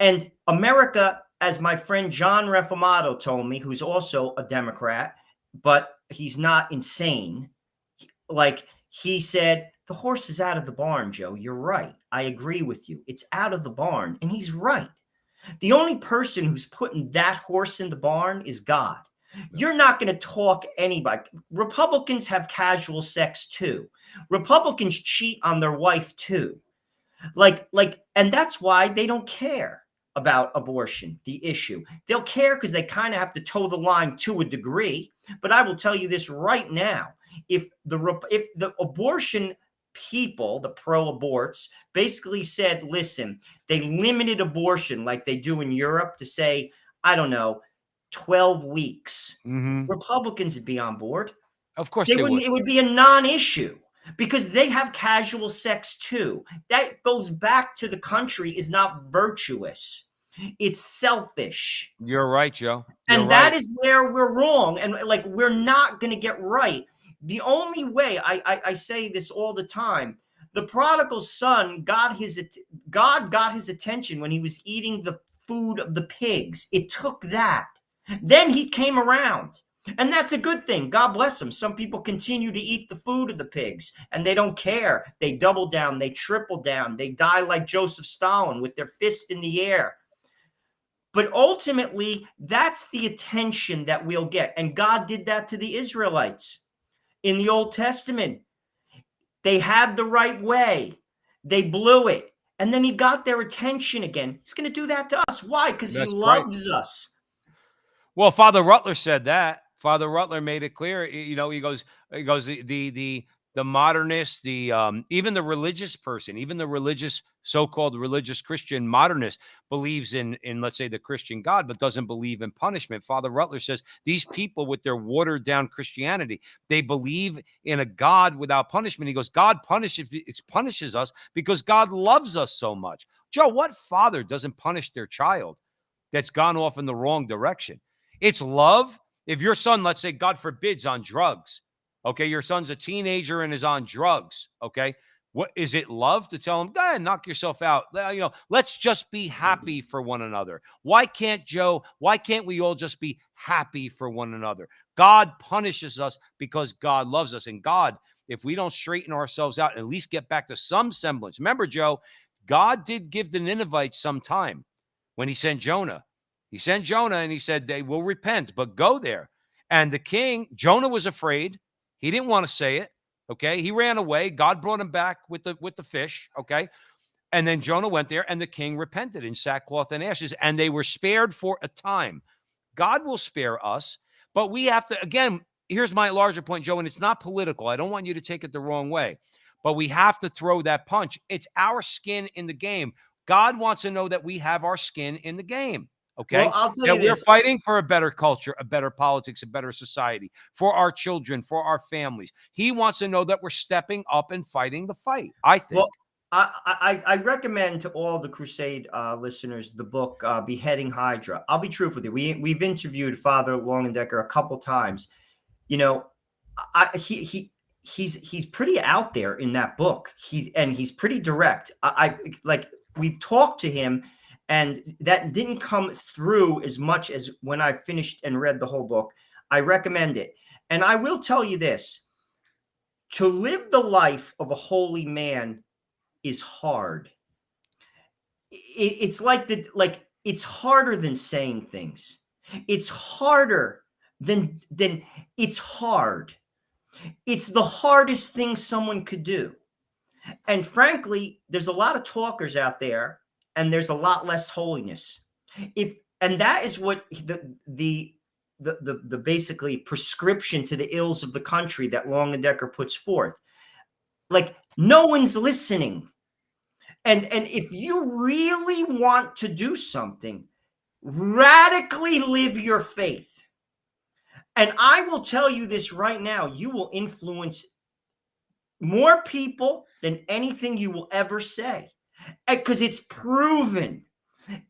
And America, as my friend John Reformato told me, who's also a Democrat, but he's not insane. Like he said, the horse is out of the barn, Joe. You're right. I agree with you. It's out of the barn. And he's right. The only person who's putting that horse in the barn is God. You're not going to talk anybody. Republicans have casual sex too. Republicans cheat on their wife too. And that's why they don't care about abortion, the issue. They'll care because they kind of have to toe the line to a degree. But I will tell you this right now: if the abortion people, the pro-aborts, basically said, listen, they limited abortion like they do in Europe to say, I don't know, 12 weeks. Mm-hmm. Republicans would be on board. Of course They they wouldn't. would. It would be a non-issue because they have casual sex too. That goes back to the country is not virtuous. It's selfish. You're right, Joe. You're And that right. is where we're wrong. And like, we're not going to get right. The only way, I say this all the time, the prodigal son God got his attention when he was eating the food of the pigs. It took that. Then he came around. And that's a good thing. God bless them. Some people continue to eat the food of the pigs and they don't care. They double down. They triple down. They die like Joseph Stalin with their fist in the air. But ultimately, that's the attention that we'll get. And God did that to the Israelites in the Old Testament. They had the right way. They blew it. And then he got their attention again. He's going to do that to us. Why? Because he That's right. loves us. Well, Father Rutler said that. Father Rutler made it clear. You know, he goes the modernist, even the religious person, even the religious so-called religious Christian modernist believes in let's say the Christian God, but doesn't believe in punishment. Father Rutler says these people with their watered down Christianity, they believe in a God without punishment. He goes, God punishes us because God loves us so much. Joe, what father doesn't punish their child that's gone off in the wrong direction? It's love. If your son, let's say, God forbids, on drugs, okay, your son's a teenager and is on drugs, okay, what is it? Love to tell him, go ahead, knock yourself out? You know, let's just be happy for one another. Why can't we all just be happy for one another? God punishes us because God loves us. And God, if we don't straighten ourselves out and at least get back to some semblance. Remember, Joe, God did give the Ninevites some time when he sent Jonah. He sent Jonah and he said, they will repent, but go there. And the king, Jonah was afraid. He didn't want to say it. Okay. He ran away. God brought him back with the fish. Okay. And then Jonah went there and the king repented in sackcloth and ashes, and they were spared for a time. God will spare us, but we have to, again, here's my larger point, Joe, and it's not political. I don't want you to take it the wrong way, but we have to throw that punch. It's our skin in the game. God wants to know that we have our skin in the game. Okay. Well, I'll tell That you we're this. fighting for a better culture, a better politics, a better society for our children, for our families. He wants to know that we're stepping up and fighting the fight, I think. Well, I recommend to all the Crusade listeners the book Beheading Hydra. I'll be truthful with you. We've interviewed Father Longendecker a couple times. You know, he's pretty out there in that book. He's pretty direct. We've talked to him, and that didn't come through as much as when I finished and read the whole book. I recommend it. And I will tell you this: to live the life of a holy man is hard. It's like it's harder than saying things. It's harder then it's hard. It's the hardest thing someone could do. And frankly, there's a lot of talkers out there, and there's a lot less holiness. And that is what the basically prescription to the ills of the country that Long and Decker puts forth. Like, no one's listening. And if you really want to do something, radically live your faith. And I will tell you this right now, you will influence more people than anything you will ever say, because it's proven.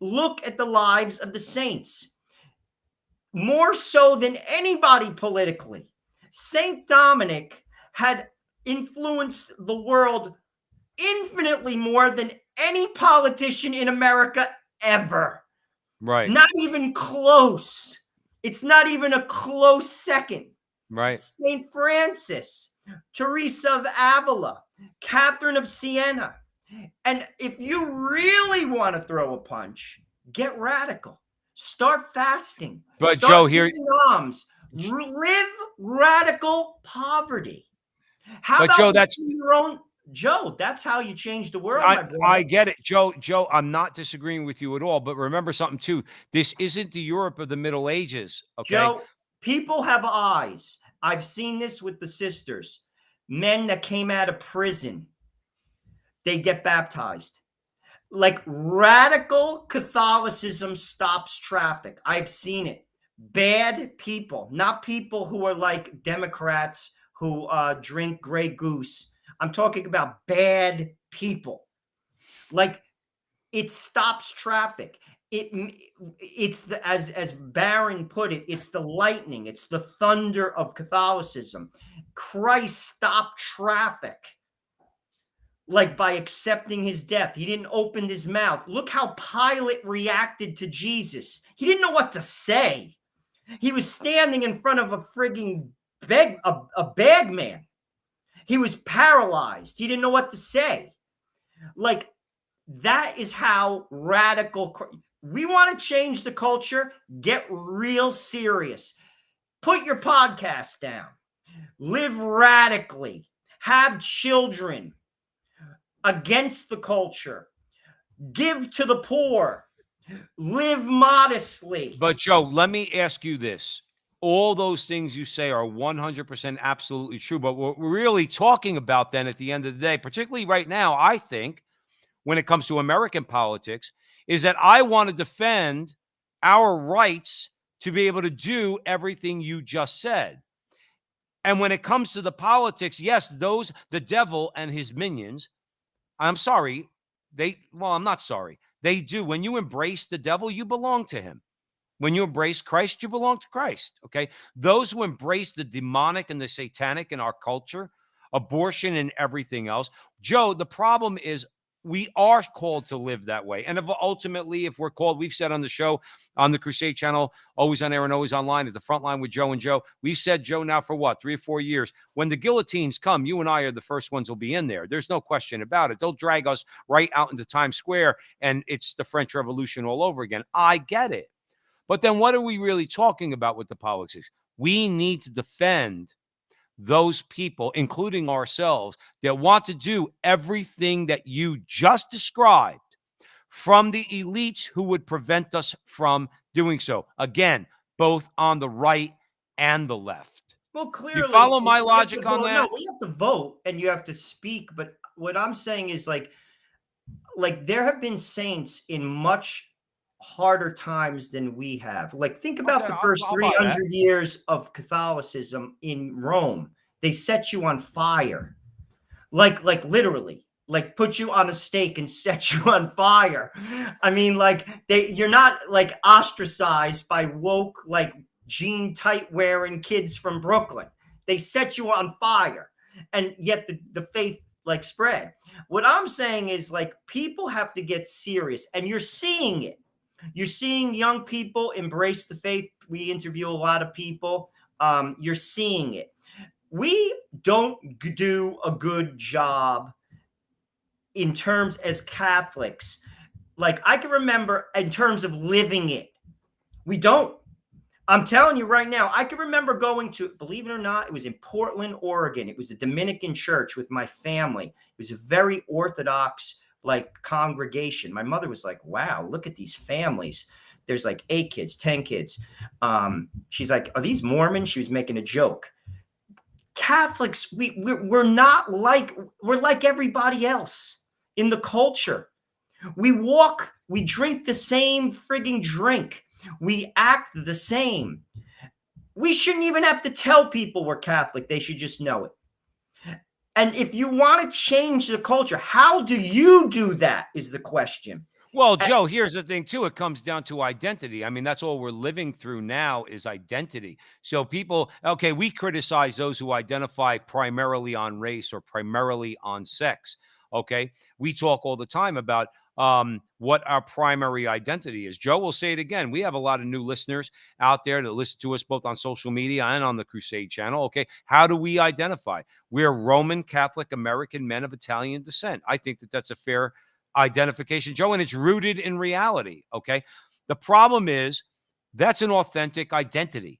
Look at the lives of the saints. More so than anybody politically, Saint Dominic had influenced the world infinitely more than any politician in America ever. Right. Not even close. It's not even a close second. Right. Saint Francis, Teresa of Avila, Catherine of Siena. And if you really want to throw a punch, get radical. Start fasting. But Start Joe, here, giving alms. Live radical poverty. How but about Joe, that's your own? Joe, that's how you change the world, my brother. I get it, Joe. I'm not disagreeing with you at all. But remember something too. This isn't the Europe of the Middle Ages. Okay, Joe, people have eyes. I've seen this with the sisters. Men that came out of prison, they get baptized. Like, radical Catholicism stops traffic. I've seen it. Bad people, not people who are like Democrats who drink Grey Goose. I'm talking about bad people. Like, it stops traffic. It's the, as Barron put it, it's the lightning, it's the thunder of Catholicism. Christ stopped traffic, like, by accepting his death. He didn't open his mouth. Look how Pilate reacted to Jesus. He didn't know what to say. He was standing in front of a frigging bag man. He was paralyzed. He didn't know what to say. Like, that is how radical. We want to change the culture. Get real serious. Put your podcast down. Live radically. Have children. Against the culture. Give to the poor. Live modestly. But Joe, let me ask you this. All those things you say are 100% absolutely true. But what we're really talking about then at the end of the day, particularly right now, I think, when it comes to American politics, is that I want to defend our rights to be able to do everything you just said. And when it comes to the politics, yes, the devil and his minions, I'm sorry, I'm not sorry. They do. When you embrace the devil, you belong to him. When you embrace Christ, you belong to Christ. Okay. Those who embrace the demonic and the satanic in our culture, abortion and everything else. Joe, the problem is we are called to live that way. And ultimately, if we're called, we've said on the show, on the Crusade channel, always on air and always online, at the front line with Joe and Joe. We've said, Joe, now for what, 3 or 4 years? When the guillotines come, you and I are the first ones will be in there. There's no question about it. They'll drag us right out into Times Square, and it's the French Revolution all over again. I get it. But then what are we really talking about with the politics? We need to defend those people, including ourselves, that want to do everything that you just described, from the elites who would prevent us from doing so. Again, both on the right and the left. Well, clearly, you follow my logic on that? No, you have to vote and you have to speak. But what I'm saying is, like there have been saints in much harder times than we have. Like, think about the first 300 years of Catholicism in Rome. They set you on fire, like literally, like put you on a stake and set you on fire. I mean, like, you're not like ostracized by woke, like jean tight wearing kids from Brooklyn. They set you on fire, and yet the faith like spread. What I'm saying is, like, people have to get serious, and you're seeing it. You're seeing young people embrace the faith. We interview a lot of people. You're seeing it. We don't do a good job in terms as Catholics. Like, I can remember in terms of living it. We don't. I'm telling you right now, I can remember going to, believe it or not, it was in Portland, Oregon. It was a Dominican church with my family. It was a very Orthodox like congregation. My mother was like, wow, look at these families. There's like 8 kids, 10 kids. She's like, are these Mormons? She was making a joke. Catholics, we're not like, we're like everybody else in the culture. We walk, we drink the same frigging drink. We act the same. We shouldn't even have to tell people we're Catholic. They should just know it. And if you want to change the culture, how do you do that is the question. Well, Joe, here's the thing too. It comes down to identity. I mean, that's all we're living through now is identity. So people, okay, we criticize those who identify primarily on race or primarily on sex. Okay. We talk all the time about what our primary identity is. Joe will say it again. We have a lot of new listeners out there that listen to us both on social media and on the Crusade channel. Okay. How do we identify? We're Roman Catholic American men of Italian descent. I think that that's a fair identification, Joe, and it's rooted in reality. Okay. The problem is that's an authentic identity,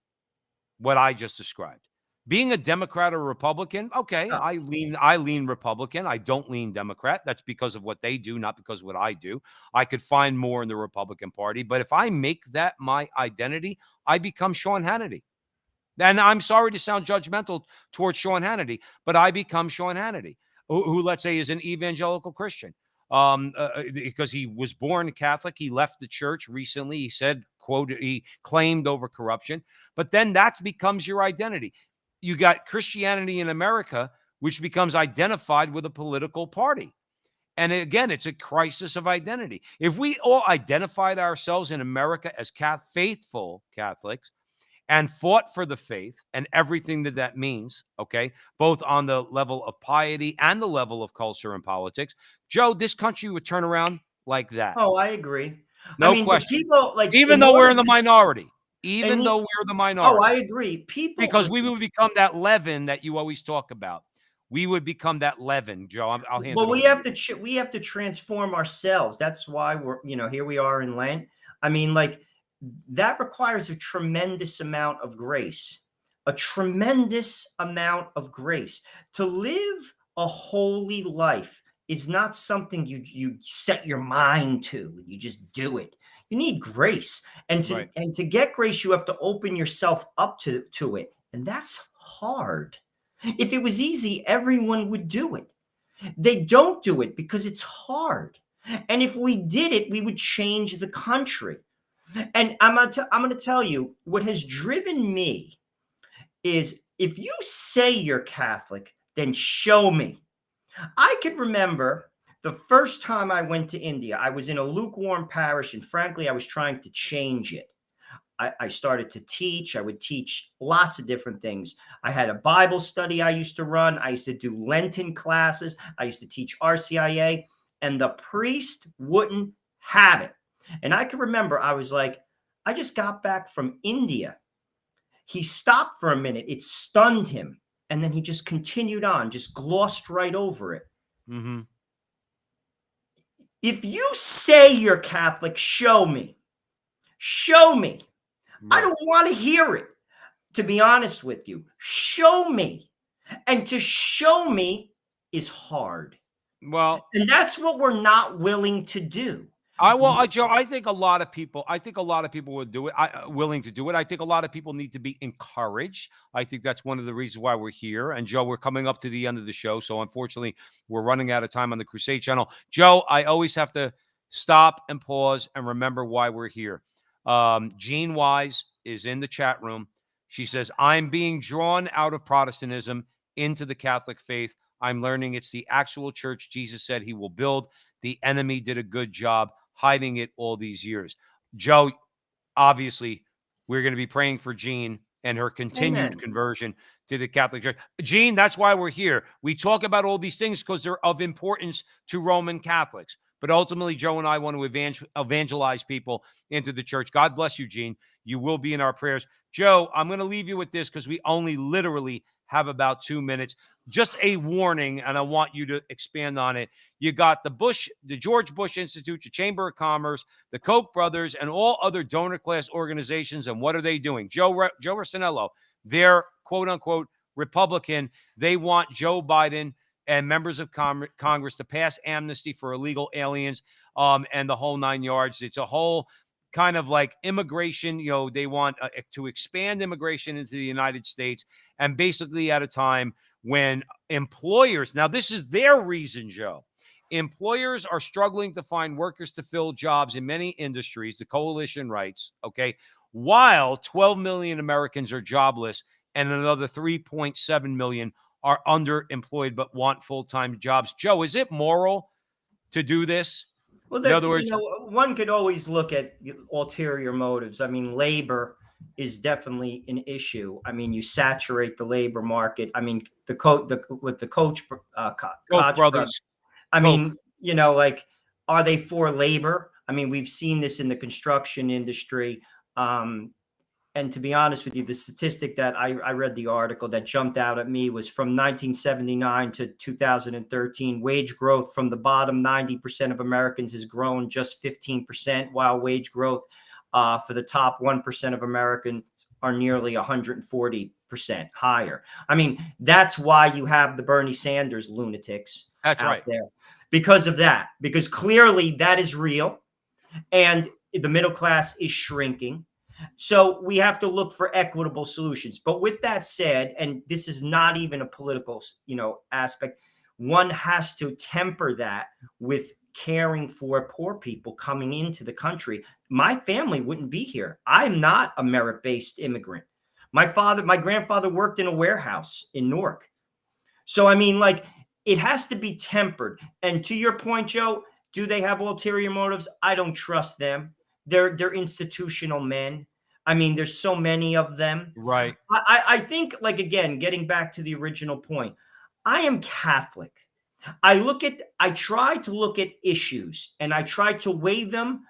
what I just described. Being a Democrat or Republican, okay, Oh. I lean Republican. I don't lean Democrat. That's because of what they do, not because of what I do. I could find more in the Republican Party, but if I make that my identity, I become Sean Hannity. And I'm sorry to sound judgmental towards Sean Hannity, but I become Sean Hannity, who let's say is an evangelical Christian. Because he was born Catholic. He left the church recently. He said, quote, he claimed over corruption. But then that becomes your identity. You got Christianity in America, which becomes identified with a political party. And again, it's a crisis of identity. If we all identified ourselves in America as faithful Catholics, and fought for the faith and everything that that means, okay, both on the level of piety and the level of culture and politics, Joe, this country would turn around like that. Oh, I agree. No I mean, question. people like, Even though we're in the minority, even and though we're the oh, minority, I agree. People, because we listen, would become that leaven that you always talk about. We would become that leaven, Joe. I'll hand it well, over we to have you. to we have to transform ourselves. That's why we're, here we are in Lent. I mean, like, that requires a tremendous amount of grace, a tremendous amount of grace. To live a holy life is not something you set your mind to. You just do it. You need grace, and Right. to get grace, you have to open yourself up to it, and that's hard. If it was easy, everyone would do it. They don't do it because it's hard. And if we did it, we would change the country. And I'm going to tell you what has driven me is, if you say you're Catholic, then show me. I could remember the first time I went to India. I was in a lukewarm parish, and frankly, I was trying to change it. I started to teach. I would teach lots of different things. I had a Bible study I used to run. I used to do Lenten classes. I used to teach RCIA, and the priest wouldn't have it. And I can remember I was like, I just got back from India. He stopped for a minute. It stunned him. And then he just continued on, just glossed right over it. Mm-hmm. If you say you're Catholic, show me. Show me. I don't want to hear it, to be honest with you. Show me. And to show me is hard. Well, and that's what we're not willing to do. Joe, I think a lot of people would do it. Willing to do it. I think a lot of people need to be encouraged. I think that's one of the reasons why we're here. And Joe, we're coming up to the end of the show, so unfortunately, we're running out of time on the Crusade channel. Joe, I always have to stop and pause and remember why we're here. Jean Wise is in the chat room. She says, "I'm being drawn out of Protestantism into the Catholic faith. I'm learning it's the actual church Jesus said he will build. The enemy did a good job hiding it all these years." Joe, obviously, we're going to be praying for Jean and her continued Amen. conversion to the Catholic Church. Jean, that's why we're here. We talk about all these things because they're of importance to Roman Catholics. But ultimately, Joe and I want to evangelize people into the church. God bless you, Jean. You will be in our prayers. Joe, I'm going to leave you with this because we only literally have about 2 minutes. Just a warning, and I want you to expand on it. You got the George Bush Institute, the Chamber of Commerce, the Koch brothers, and all other donor class organizations. And what are they doing? Joe Rossinello, they're quote unquote Republican. They want Joe Biden and members of Congress to pass amnesty for illegal aliens, and the whole 9 yards. It's a whole kind of like immigration. They want to expand immigration into the United States, and basically at a time when employers, now this is their reason, Joe, employers are struggling to find workers to fill jobs in many industries, the coalition writes, okay, while 12 million Americans are jobless and another 3.7 million are underemployed but want full-time jobs. Joe, is it moral to do this? Well, In other words, one could always look at ulterior motives. I mean, labor is definitely an issue. I mean, you saturate the labor market. I mean, with the Koch Koch brothers. I Koch. mean, like, are they for labor? I mean, we've seen this in the construction industry. And to be honest with you, the statistic that I read, the article that jumped out at me, was from 1979 to 2013. Wage growth from the bottom 90% of Americans has grown just 15%, while wage growth for the top 1% of Americans are nearly 140% higher. I mean, that's why you have the Bernie Sanders lunatics out there, because of that, because clearly that is real, and the middle class is shrinking. So we have to look for equitable solutions. But with that said, and this is not even a political, aspect, one has to temper that with caring for poor people coming into the country. My family wouldn't be here. I'm not a merit-based immigrant. My grandfather worked in a warehouse in Newark. So, I mean, like, it has to be tempered. And to your point, Joe, do they have ulterior motives? I don't trust them. They're institutional men. I mean, there's so many of them. Right. I think, like, again, getting back to the original point, I am Catholic. I try to look at issues and I try to weigh them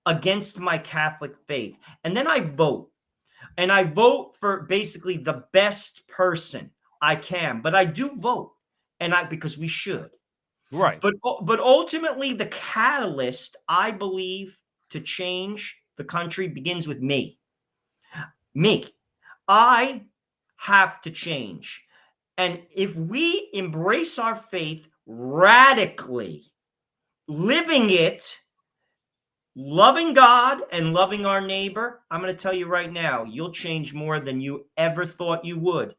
against my Catholic faith. And then I vote. And I vote for basically the best person I can. But I do vote. Because we should. Right. But ultimately, the catalyst, I believe, to change the country begins with me. I have to change. And if we embrace our faith radically, living it, loving God and loving our neighbor, I'm going to tell you right now, you'll change more than you ever thought you would.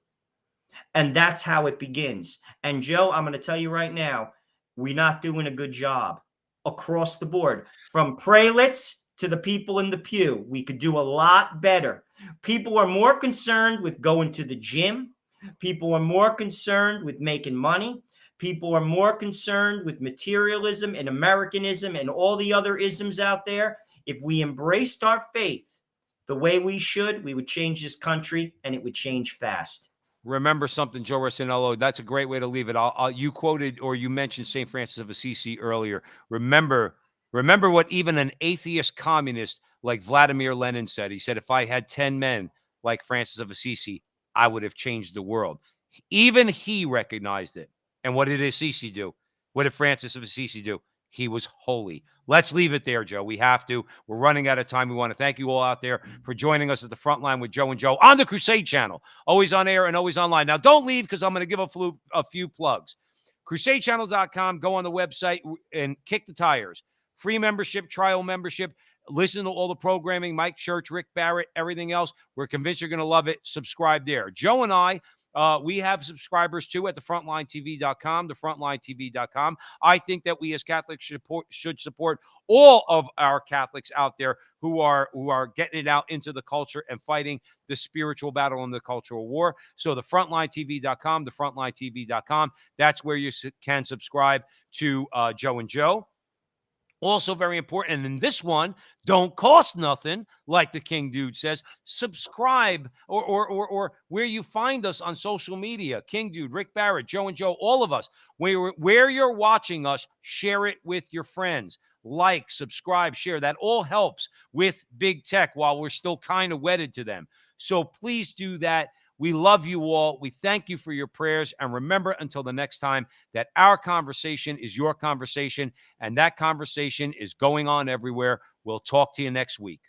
And that's how it begins. And Joe, I'm going to tell you right now, we're not doing a good job across the board, from prelates to the people in the pew. We could do a lot better. People are more concerned with going to the gym. People are more concerned with making money. People are more concerned with materialism and Americanism and all the other isms out there. If we embraced our faith the way we should, we would change this country, and it would change fast. Remember something, Joe Rossinello. That's a great way to leave it. You quoted, or you mentioned, St. Francis of Assisi earlier. Remember what even an atheist communist like Vladimir Lenin said. He said, if I had 10 men like Francis of Assisi, I would have changed the world. Even he recognized it. And what did Assisi do? What did Francis of Assisi do? He was holy. Let's leave it there, Joe. We have to. We're running out of time. We want to thank you all out there for joining us at the Frontline with Joe and Joe on the Crusade channel. Always on air and always online. Now, don't leave, because I'm going to give a few plugs. CrusadeChannel.com. Go on the website and kick the tires. Free membership, trial membership. Listen to all the programming, Mike Church, Rick Barrett, everything else. We're convinced you're going to love it. Subscribe there. Joe and I, we have subscribers too at thefrontlinetv.com, thefrontlinetv.com. I think that we as Catholics should support all of our Catholics out there who are getting it out into the culture and fighting the spiritual battle and the cultural war. So thefrontlinetv.com, thefrontlinetv.com. That's where you can subscribe to Joe and Joe. Also very important, and in this one, don't cost nothing, like the King Dude says. Subscribe or where you find us on social media. King Dude, Rick Barrett, Joe and Joe, all of us. Where you're watching us, share it with your friends. Like, subscribe, share. That all helps with big tech while we're still kind of wedded to them. So please do that. We love you all. We thank you for your prayers. And remember, until the next time, that our conversation is your conversation, and that conversation is going on everywhere. We'll talk to you next week.